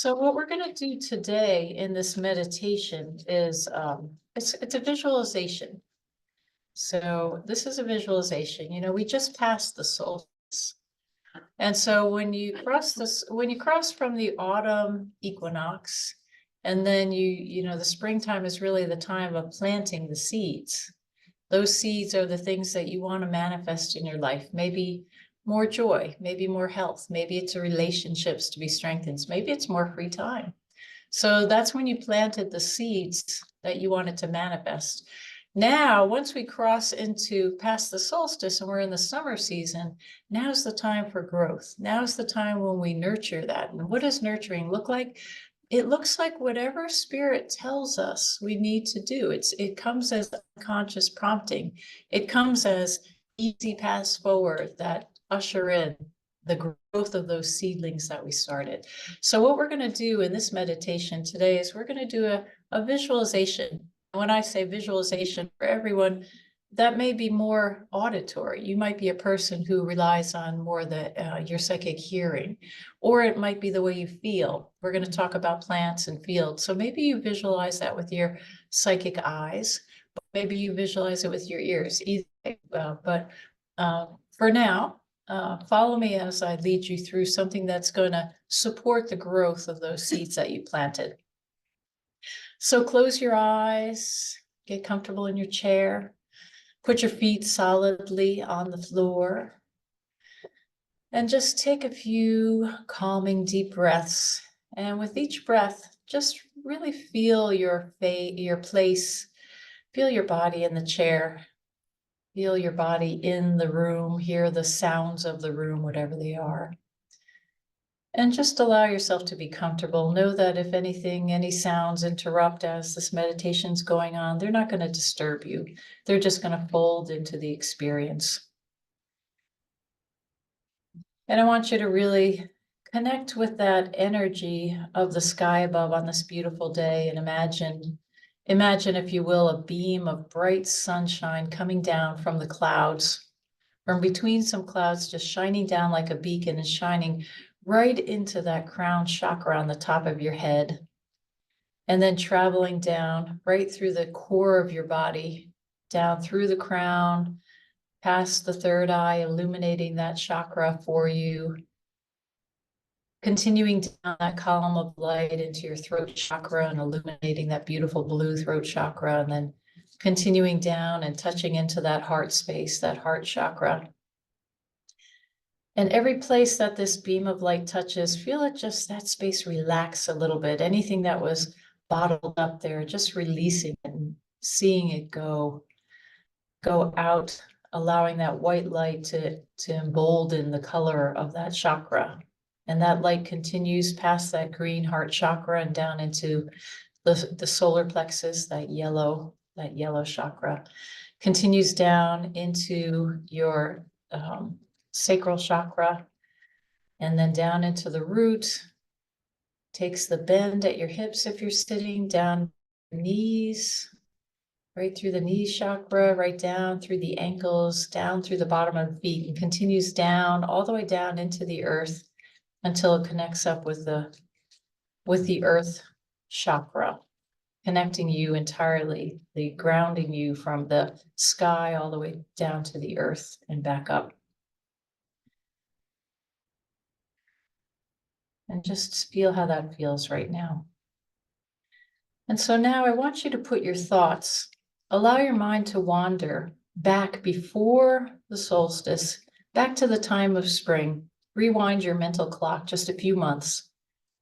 So what we're going to do today in this meditation is it's a visualization. So this is a visualization. You know, we just passed the solstice. And so when you cross from the autumn equinox, and then the springtime is really the time of planting the seeds. Those seeds are the things that you want to manifest in your life. Maybe more joy, maybe more health, maybe it's relationships to be strengthened, maybe it's more free time. So that's when you planted the seeds that you wanted to manifest. Now, once we cross into past the solstice and we're in the summer season, now's the time for growth. Now's the time when we nurture that. And what does nurturing look like? It looks like whatever spirit tells us we need to do. It comes as unconscious prompting. It comes as easy paths forward that usher in the growth of those seedlings that we started. So what we're going to do in this meditation today is we're going to do a visualization. When I say visualization for everyone, that may be more auditory. You might be a person who relies on more your psychic hearing, or it might be the way you feel. We're going to talk about plants and fields. So maybe you visualize that with your psychic eyes, but maybe you visualize it with your ears. But for now, follow me as I lead you through something that's going to support the growth of those seeds that you planted. So close your eyes, get comfortable in your chair, put your feet solidly on the floor, and just take a few calming deep breaths. And with each breath, just really feel your place, feel your body in the chair. Feel your body in the room, hear the sounds of the room, whatever they are. And just allow yourself to be comfortable. Know that if anything, any sounds interrupt as this meditation's going on, they're not going to disturb you. They're just going to fold into the experience. And I want you to really connect with that energy of the sky above on this beautiful day and imagine, if you will, a beam of bright sunshine coming down from the clouds, from between some clouds, just shining down like a beacon and shining right into that crown chakra on the top of your head. And then traveling down right through the core of your body, down through the crown, past the third eye, illuminating that chakra for you. Continuing down that column of light into your throat chakra and illuminating that beautiful blue throat chakra, and then continuing down and touching into that heart space, that heart chakra. And every place that this beam of light touches, feel it just that space relax a little bit. Anything that was bottled up there, just releasing it and seeing it go out, allowing that white light to embolden the color of that chakra. And that light continues past that green heart chakra and down into the solar plexus, that yellow chakra, continues down into your sacral chakra, and then down into the root, takes the bend at your hips if you're sitting, down your knees, right through the knee chakra, right down through the ankles, down through the bottom of the feet, and continues down all the way down into the earth until it connects up with the earth chakra, connecting you entirely, grounding you from the sky all the way down to the earth and back up. And just feel how that feels right now. And so now I want you to put your thoughts, allow your mind to wander back before the solstice, back to the time of spring. Rewind your mental clock just a few months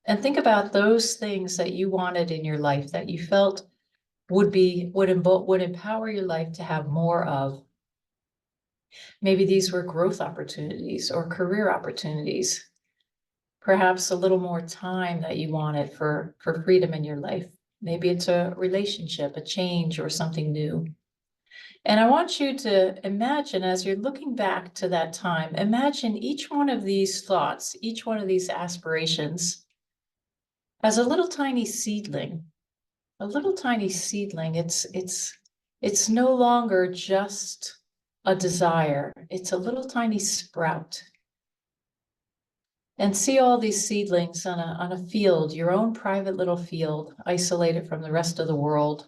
and think about those things that you wanted in your life that you felt would empower your life to have more of. Maybe these were growth opportunities or career opportunities. Perhaps a little more time that you wanted for freedom in your life. Maybe it's a relationship, a change, or something new. And I want you to imagine, as you're looking back to that time, imagine each one of these thoughts, each one of these aspirations as a little tiny seedling. A little tiny seedling. It's no longer just a desire. It's a little tiny sprout. And see all these seedlings on a field, your own private little field, isolated from the rest of the world,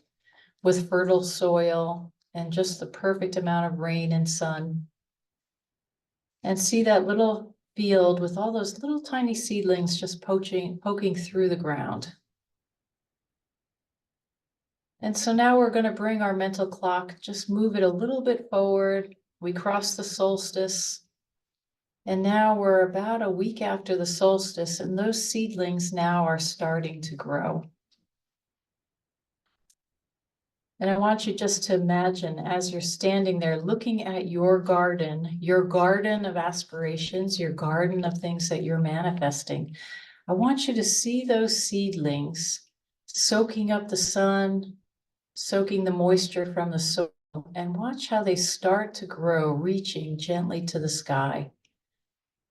with fertile soil and just the perfect amount of rain and sun. And see that little field with all those little tiny seedlings just poking through the ground. And so now we're going to bring our mental clock, just move it a little bit forward. We cross the solstice. And now we're about a week after the solstice, and those seedlings now are starting to grow. And I want you just to imagine, as you're standing there looking at your garden of aspirations, your garden of things that you're manifesting. I want you to see those seedlings soaking up the sun, soaking the moisture from the soil, and watch how they start to grow, reaching gently to the sky.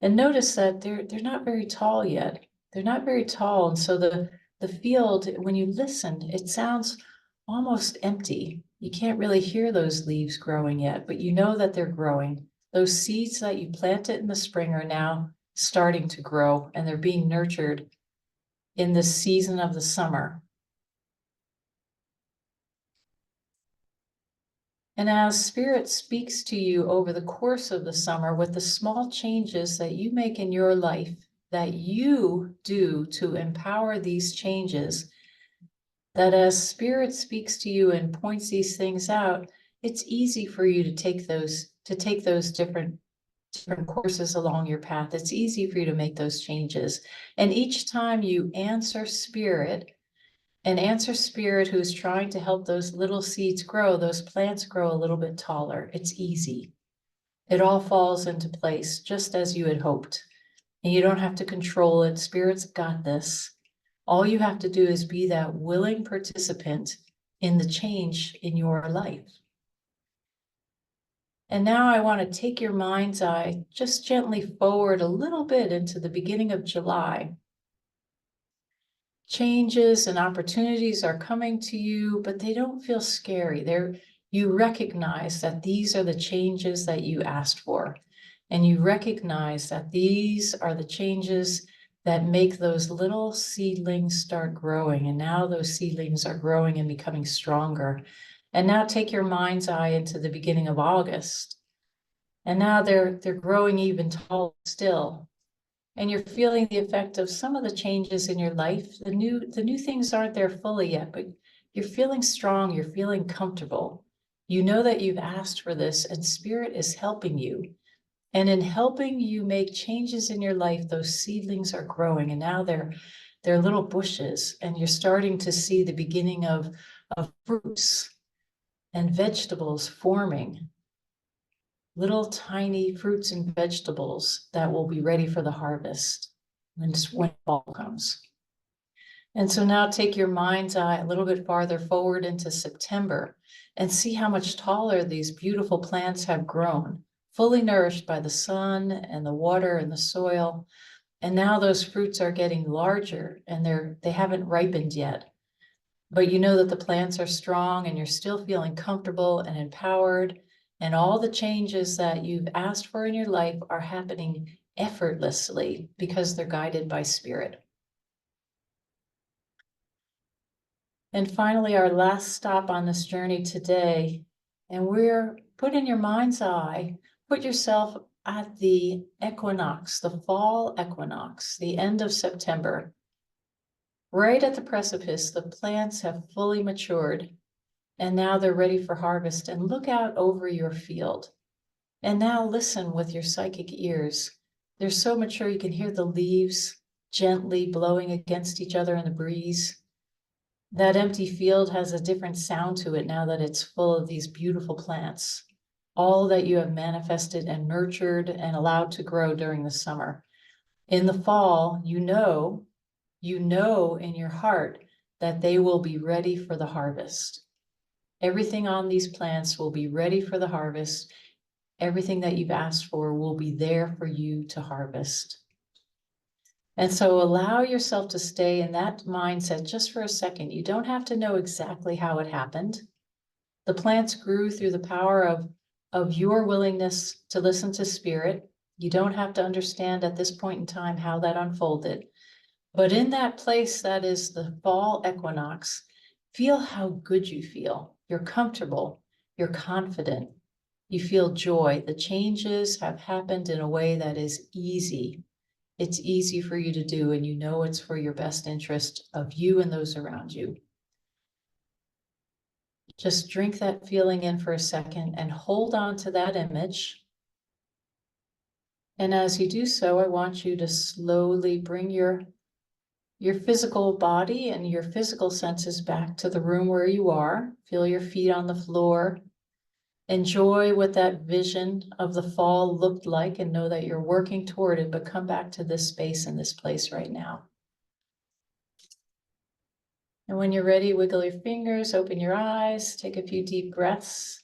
And notice that they're not very tall yet. They're not very tall. And so the field, when you listen, it sounds almost empty. You can't really hear those leaves growing yet, but you know that they're growing. Those seeds that you planted in the spring are now starting to grow, and they're being nurtured in this season of the summer. And as Spirit speaks to you over the course of the summer with the small changes that you make in your life, that you do to empower these changes, that as Spirit speaks to you and points these things out, it's easy for you to take those different courses along your path. It's easy for you to make those changes. And each time you answer Spirit, who's trying to help those little seeds grow, those plants grow a little bit taller. It's easy. It all falls into place just as you had hoped. And you don't have to control it. Spirit's got this. All you have to do is be that willing participant in the change in your life. And now I want to take your mind's eye just gently forward a little bit into the beginning of July. Changes and opportunities are coming to you, but they don't feel scary. You recognize that these are the changes that you asked for. And you recognize that these are the changes that make those little seedlings start growing. And now those seedlings are growing and becoming stronger. And now take your mind's eye into the beginning of August. And now they're growing even taller still. And you're feeling the effect of some of the changes in your life. The new things aren't there fully yet, but you're feeling strong, you're feeling comfortable. You know that you've asked for this, and Spirit is helping you. And in helping you make changes in your life, those seedlings are growing, and now they're little bushes, and you're starting to see the beginning of fruits and vegetables forming. Little tiny fruits and vegetables that will be ready for the harvest when fall comes. And so now take your mind's eye a little bit farther forward into September and see how much taller these beautiful plants have grown, fully nourished by the sun and the water and the soil. And now those fruits are getting larger, and they haven't ripened yet. But you know that the plants are strong, and you're still feeling comfortable and empowered. And all the changes that you've asked for in your life are happening effortlessly because they're guided by Spirit. And finally, our last stop on this journey today, and put in your mind's eye, put yourself at the equinox, the fall equinox, the end of September. Right at the precipice, the plants have fully matured. And now they're ready for harvest. And look out over your field. And now listen with your psychic ears. They're so mature you can hear the leaves gently blowing against each other in the breeze. That empty field has a different sound to it now that it's full of these beautiful plants. All that you have manifested and nurtured and allowed to grow during the summer. In the fall, you know in your heart that they will be ready for the harvest. Everything on these plants will be ready for the harvest. Everything that you've asked for will be there for you to harvest. And so allow yourself to stay in that mindset just for a second. You don't have to know exactly how it happened. The plants grew through the power of your willingness to listen to Spirit, You don't have to understand at this point in time how that unfolded. But in that place that is the fall equinox, feel how good you feel. You're comfortable, you're confident, you feel joy. The changes have happened in a way that is easy. It's easy for you to do, and you know it's for your best interest of you and those around you. Just drink that feeling in for a second and hold on to that image. And as you do so, I want you to slowly bring your physical body and your physical senses back to the room where you are. Feel your feet on the floor. Enjoy what that vision of the fall looked like and know that you're working toward it, but come back to this space and this place right now. And when you're ready, wiggle your fingers, open your eyes, take a few deep breaths.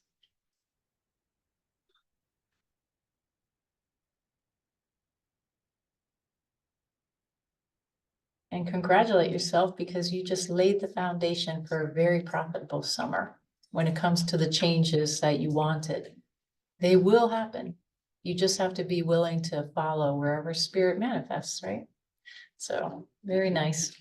And congratulate yourself because you just laid the foundation for a very profitable summer when it comes to the changes that you wanted. They will happen. You just have to be willing to follow wherever spirit manifests, right? So very nice.